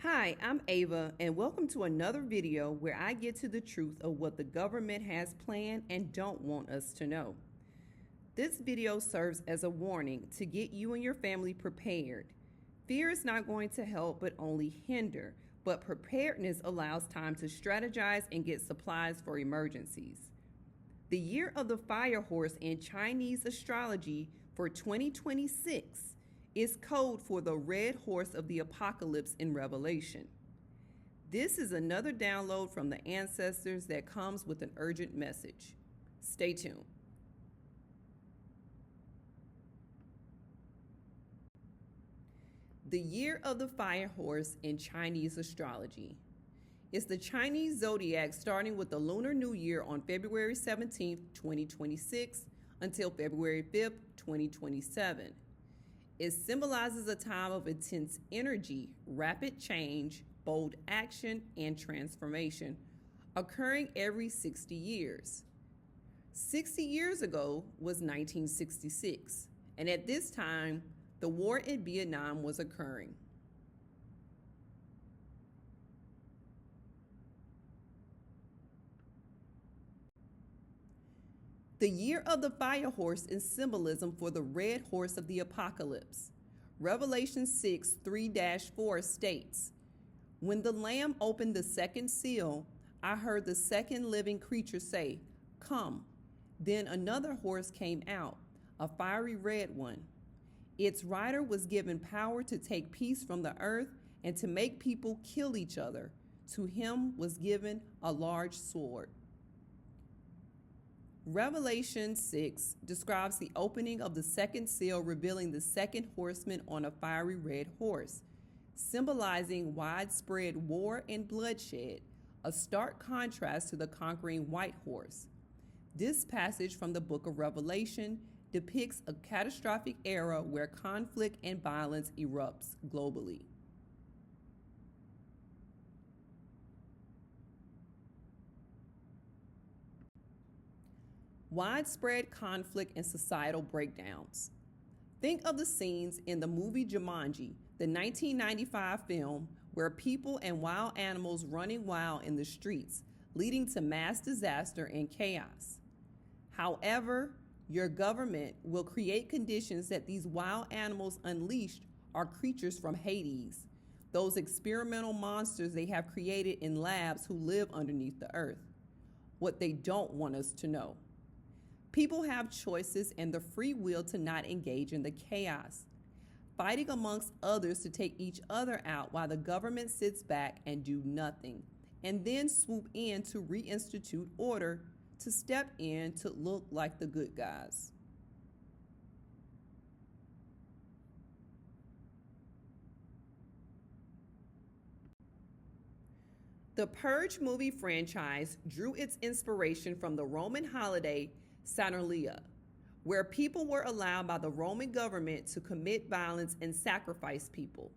Hi, I'm Ava, and welcome to another video where I get to the truth of what the government has planned and don't want us to know. This video serves as a warning to get you and your family prepared. Fear is not going to help but only hinder, but preparedness allows time to strategize and get supplies for emergencies. The year of the fire horse in Chinese astrology for 2026 is code for the red horse of the apocalypse in Revelation. This is another download from the ancestors that comes with an urgent message. Stay tuned. The year of the fire horse in Chinese astrology is the Chinese zodiac, starting with the Lunar New Year on February 17th, 2026 until February 5th, 2027. It symbolizes a time of intense energy, rapid change, bold action, and transformation, occurring every 60 years. 60 years ago was 1966, and at this time, the war in Vietnam was occurring. The year of the fire horse is symbolism for the red horse of the apocalypse. Revelation 6:3-4 states, "When the Lamb opened the second seal, I heard the second living creature say, 'Come.' Then another horse came out, a fiery red one. Its rider was given power to take peace from the earth and to make people kill each other. To him was given a large sword." Revelation 6 describes the opening of the second seal, revealing the second horseman on a fiery red horse, symbolizing widespread war and bloodshed, a stark contrast to the conquering white horse. This passage from the book of Revelation depicts a catastrophic era where conflict and violence erupts globally. Widespread conflict and societal breakdowns. Think of the scenes in the movie Jumanji, the 1995 film, where people and wild animals running wild in the streets, leading to mass disaster and chaos. However, your government will create conditions that these wild animals unleashed are creatures from Hades, those experimental monsters they have created in labs who live underneath the earth. What they don't want us to know. People have choices and the free will to not engage in the chaos, fighting amongst others to take each other out while the government sits back and do nothing, and then swoop in to reinstitute order, to step in to look like the good guys. The Purge movie franchise drew its inspiration from the Roman holiday Saturnalia, where people were allowed by the Roman government to commit violence and sacrifice people,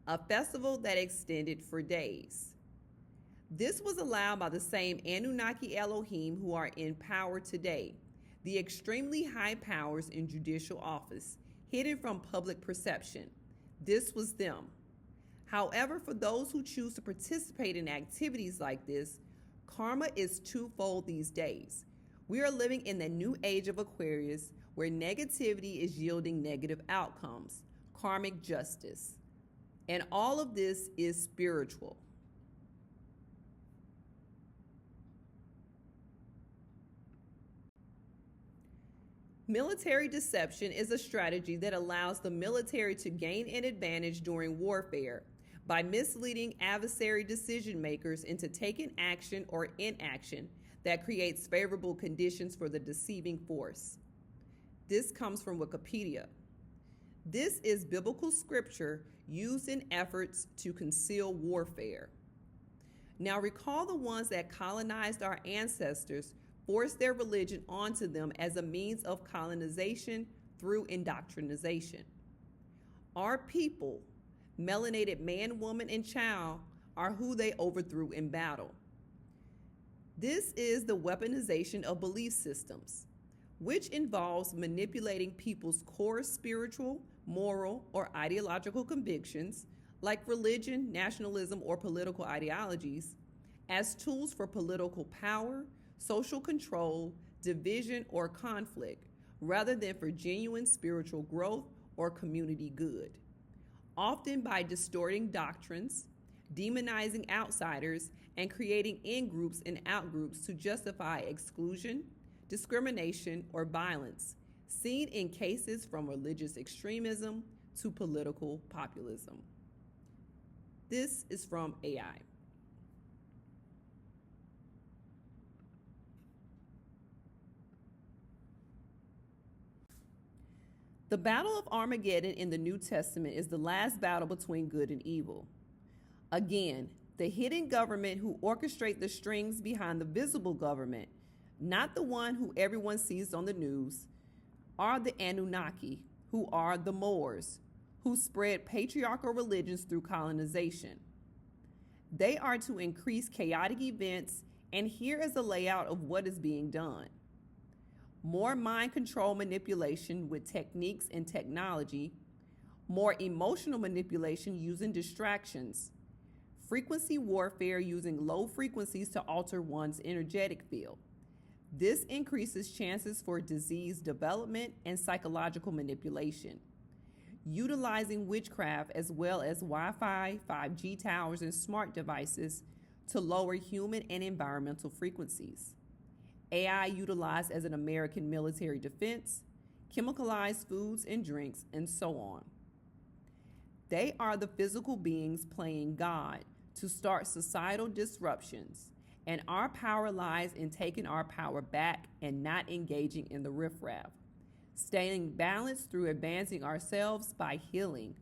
a festival that extended for days. This was allowed by the same Anunnaki Elohim who are in power today, the extremely high powers in judicial office, hidden from public perception. This was them. However, for those who choose to participate in activities like this, karma is twofold these days. We are living in the new age of Aquarius, where negativity is yielding negative outcomes, karmic justice. And all of this is spiritual. Military deception is a strategy that allows the military to gain an advantage during warfare by misleading adversary decision makers into taking action or inaction that creates favorable conditions for the deceiving force. This comes from Wikipedia. This is biblical scripture used in efforts to conceal warfare. Now recall the ones that colonized our ancestors forced their religion onto them as a means of colonization through indoctrination. Our people, melanated man, woman, and child, are who they overthrew in battle. This is the weaponization of belief systems, which involves manipulating people's core spiritual, moral, or ideological convictions, like religion, nationalism, or political ideologies, as tools for political power, social control, division, or conflict, rather than for genuine spiritual growth or community good. Often by distorting doctrines, demonizing outsiders, and creating in groups and out groups to justify exclusion, discrimination, or violence, seen in cases from religious extremism to political populism. This is from AI. The Battle of Armageddon in the New Testament is the last battle between good and evil. Again, the hidden government who orchestrate the strings behind the visible government, not the one who everyone sees on the news, are the Anunnaki, who are the Moors, who spread patriarchal religions through colonization. They are to increase chaotic events, and here is a layout of what is being done. More mind control manipulation with techniques and technology, more emotional manipulation using distractions, frequency warfare using low frequencies to alter one's energetic field. This increases chances for disease development and psychological manipulation. Utilizing witchcraft as well as Wi-Fi, 5G towers, and smart devices to lower human and environmental frequencies. AI utilized as an American military defense, chemicalized foods and drinks, and so on. They are the physical beings playing God to start societal disruptions, and our power lies in taking our power back and not engaging in the riffraff, staying balanced through advancing ourselves by healing,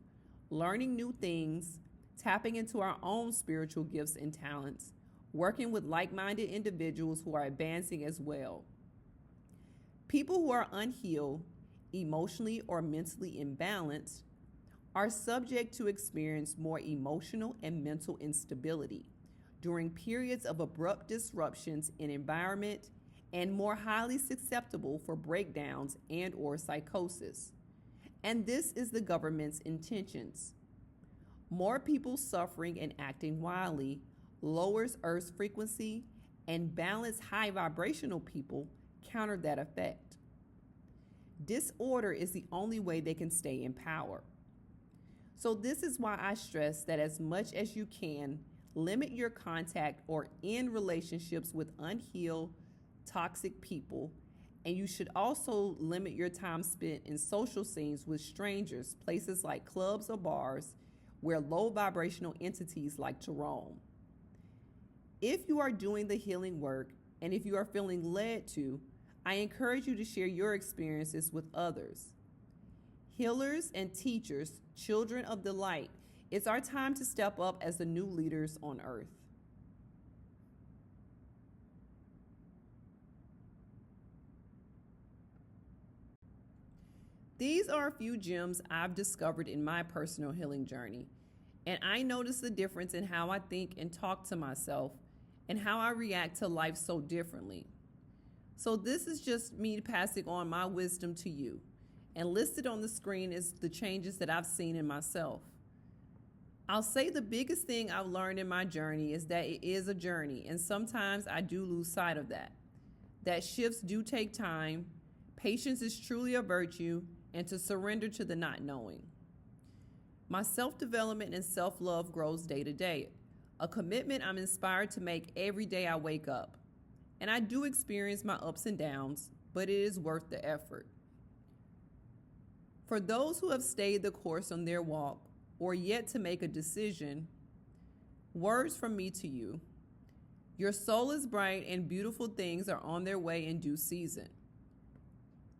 learning new things, tapping into our own spiritual gifts and talents, working with like-minded individuals who are advancing as well. People who are unhealed, emotionally or mentally imbalanced, are subject to experience more emotional and mental instability during periods of abrupt disruptions in environment and more highly susceptible for breakdowns and or psychosis. And this is the government's intentions. More people suffering and acting wildly lowers Earth's frequency, and balanced high vibrational people counter that effect. Disorder is the only way they can stay in power. So this is why I stress that as much as you can, limit your contact or end relationships with unhealed, toxic people, and you should also limit your time spent in social scenes with strangers, places like clubs or bars, where low vibrational entities like to roam. If you are doing the healing work, and if you are feeling led to, I encourage you to share your experiences with others. Healers and teachers, children of the light, it's our time to step up as the new leaders on earth. These are a few gems I've discovered in my personal healing journey, and I notice the difference in how I think and talk to myself and how I react to life so differently. So this is just me passing on my wisdom to you, and listed on the screen is the changes that I've seen in myself. I'll say the biggest thing I've learned in my journey is that it is a journey, and sometimes I do lose sight of that. That shifts do take time, patience is truly a virtue, and to surrender to the not knowing. My self-development and self-love grows day to day, a commitment I'm inspired to make every day I wake up. And I do experience my ups and downs, but it is worth the effort. For those who have stayed the course on their walk or yet to make a decision, words from me to you. Your soul is bright and beautiful things are on their way in due season.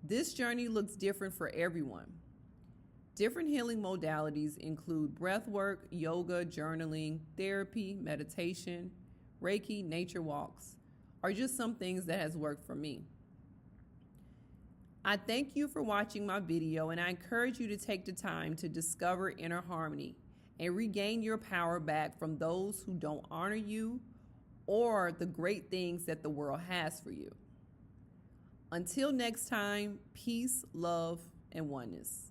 This journey looks different for everyone. Different healing modalities include breathwork, yoga, journaling, therapy, meditation, Reiki, nature walks, are just some things that has worked for me. I thank you for watching my video, and I encourage you to take the time to discover inner harmony and regain your power back from those who don't honor you or the great things that the world has for you. Until next time, peace, love, and oneness.